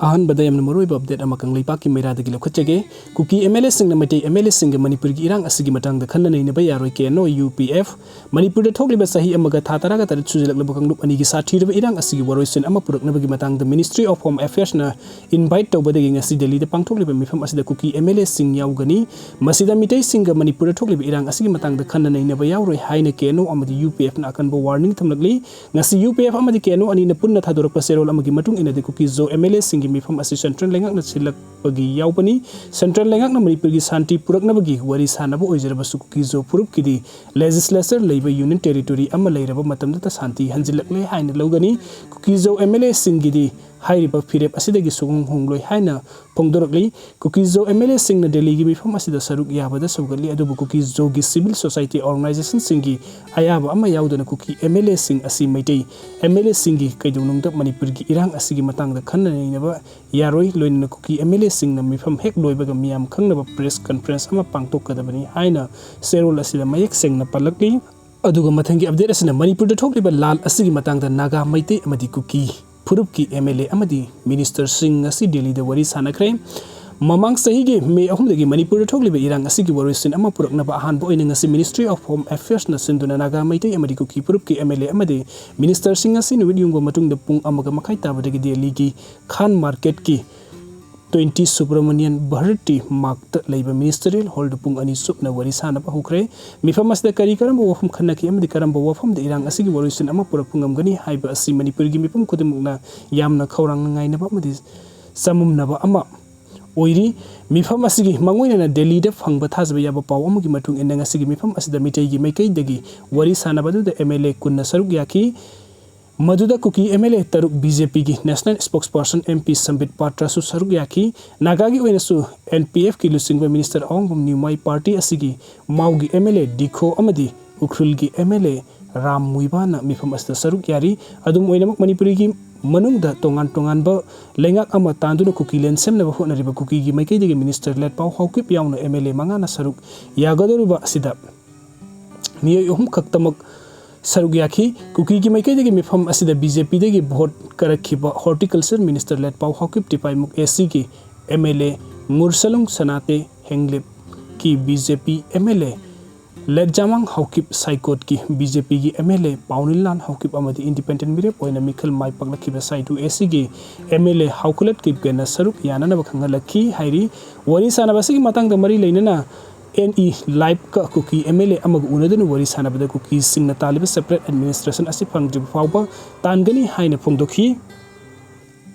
Akanba yamna maruiba update ama kang leipaki meirada gila khutchage Kuki MLA sing na Meitei MLA sing Manipur gi irang asigi matang da khanna nei na ba yaroi ke no UPF Manipur da thokliba sahi amaga thatara ga tar chujelak laba kang lup ani gi sathi da irang asigi waroi sin ama purak na bagi matang da Ministry of Home Affairs na invite tawba da gi ngasi Delhi da pangthokliba mifam asida Kuki MLA sing yaugani masida Meitei sing ga Manipur da thokliba irang asigi matang da khanna nei na ba yaroi haina ke no amadi UPF na Akanba warning thamlakli ngasi UPF amadi ke no ani na punna thadorak paserol amagi matung ina de Kuki zo MLA sing mifam asi central lengak na silak bagi yaupani central lengak na Manipur gi santi purak na bagi wari sanaba oijaraba su Kuki zo purup kidi legislature leiba union territory ama leiraba matam da santi hanjilak le haina logani Kuki zo MLA singidi hairiba firep asidagi sugong hongloi haina pongdorakli Kuki zo MLA sing na Delhi gi mifam asida saruk yabada saugali adubu Kuki zo gi civil society organization singi ayaba ama yaudana Kuki MLA sing asi Meitei MLA singi kaidunung da Manipur gi irang asigi matang da khanna nei ba yaroi loina Kuki MLA sing na mifam hek loiba ga miyam khangnaba press conference ama pangtok kadabani haina serol asida mayek seng na palakli aduga mathangi update asina Manipur da thokliba lal asigi matang da Naga Meitei amadi Kuki Purup ki MLA amadi Minister Singh asi Delhi da wari sanakre mamang sahigi me ahum dagi Manipur thokliba irang asigi wari sin ama purak na ba ahan bo ina ngasi Ministry of Home Affairs na sinduna Naga Meitei amadi Kuki purup ki MLA amadi Minister Singh asi nuwid yung matung da pung amaga makai taba dagi Delhi ki Khan Market ki 20 Subramanian Bharati Markta leiba ministerial hall da pung ani supna wari sanaba hukre mifamas da kari karamba wafum khanaki amadi karamba wafam da irang asigi wari sin ama purak pungam gani haiba asi Manipur gi mipum kudumna yamna khawrang ngai na ba amadi samum na ba ama oiri mifam asigi mangoina na Delhi da phangba thasba yaba paw amugi matung ina ngasigi mifam asida Meitei gi maikai dagi wari sanaba da MLA kunna saruk yaki Maduda Kuki MLA taruk BJP gi National Spokesperson MP Sambit Patra su saruk yaki Nagagi oina su NPF ki lusingba Minister Ongum Nimai Party asigi Maugi MLA Dikho amadi Ukhrul gi MLA Ram Muibana mifam asda saruk yari adum oinamak Manipuri gi manungda tongan ba lengak ama tanduna Kuki len semna ba hona riba Kuki gi maikai digi Minister let pau hawkip yauna MLA mangana saruk yagadoruba asida miyoi ohum khaktamak saruk yaki Kuki gi maikai dagi mifam asida BJP dagi vote karakhiba horticulture minister let pau hawkip tipai muk AC ki MLA Mursalung Sanate Henglip ki BJP MLA let jamang hawkip saikot ki BJP gi MLA Paunilan hawkip amadi independent mirep oina Mikhal mai paklakhiba saitu AC gi MLA hawkulat ki gena saruk yana na bakhanga lakhi hairi wari sanabasi gi matang da mari leinana NE live ka Kuki MLA amag unadun wari sanabada Kuki sing na taliba separate administration asi phangdib fawba tangani haina phongdokhi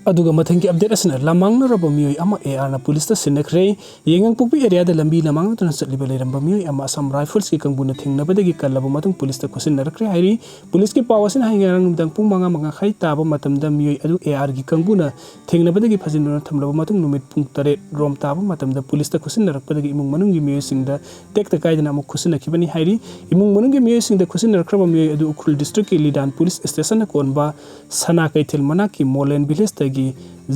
aduga mathangi update asna lamang na raba miyoi ama AR na police ta sinakre yengang pukpi area da lambi lamang na satliba leramba miyoi ama Assam Rifles ki kangbuna thingnaba dagi kallaba matung police ta kusin narakre hairi police ki pawasin haingarang numdang pung mga khai taba matamda miyoi adu AR gi kangbuna thingnaba dagi phajinuna thamlaba matung numit pung tare rom taba matamda police ta kusin narakpa dagi imung manung gi miyoi singda tekta kaidana amuk kusin nakibani hairi imung manung gi miyoi singda kusin narakraba miyoi adu Ukhrul district ki Lidan police station na konba sana kaithel mana ki Molen village ta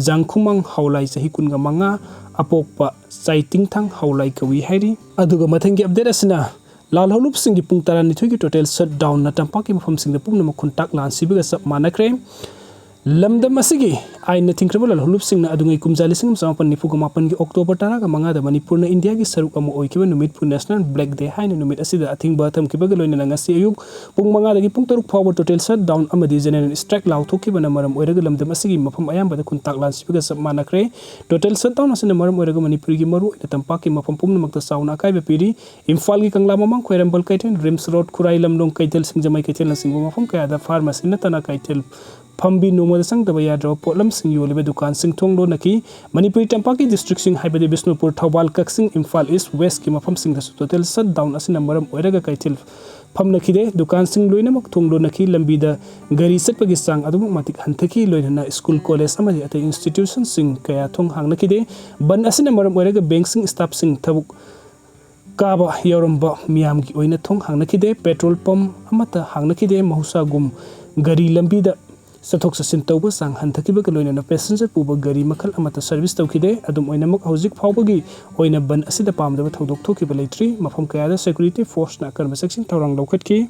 Jangkhumang haulai sahi kunga manga apokpa saiting thang haulai kawi hairi aduga mathangi update asina lal holup singi pung tarani thogi total shutdown na tampaki mafam singda pumna makhuntak lan sibiga sap manakre lamdam asigi aina thingkraba lal holup singna adungai kumjali singam samapan nifuga mapan gi October tara ga manga da Manipur na India gi saruk amu oikiba numit pu national black day haina numit asida athing batham kibaga loina ngasi ayuk pung manga dagi pung taruk forward total shutdown amadi general strike law thokiba na maram oiraga lamdam asigi mafam ayamba da kuntak lan sibiga sap manakre total shutdown asina maram oiraga Manipur gi maru ina tampaki mafam pumna makta sauna kaiba piri Imphal gi kangla mamang khoirambal kaiten Rims road Khurai lamdong kaitel singjamai kaitel na singbo mafam kaya da pharmacy na tana kaitel Pambi Nomada Sang Tabaya draw Potlam Sing Yoliba Dukan Sing Tonglo Naki, Manipuri Tampaki District Sing Hybrid Bisnupur Tawal Kaksing Imphal East West Kima Pam Sing the Total Shut Down as in a Maram Oeraga Kaitil Pam Nakide, Dukan Sing Luinamak Tonglo Naki, Lambida, Gari Setpagisang, Adumatic Hantaki, Loina School College, Amadi at the institution Sing Kaya Tong Hang Nakide, Ban as in a Maram Oeraga Bank Sing Stop Sing Tabuk Kaba Yorumba Miam Oina Tong Hang Nakide, Petrol Pump Amata Hang Nakide, Mahusa Gum, Gari Lambida. Sathok sasin tawba sang hantakiba kaloina na passenger puba gari makhal amata service tawkide adum oinamak hauzik phawbagi oina ban asida pamdaba thodok thokiba leitri mafam kayada security force na karma section tawrang lawkhatki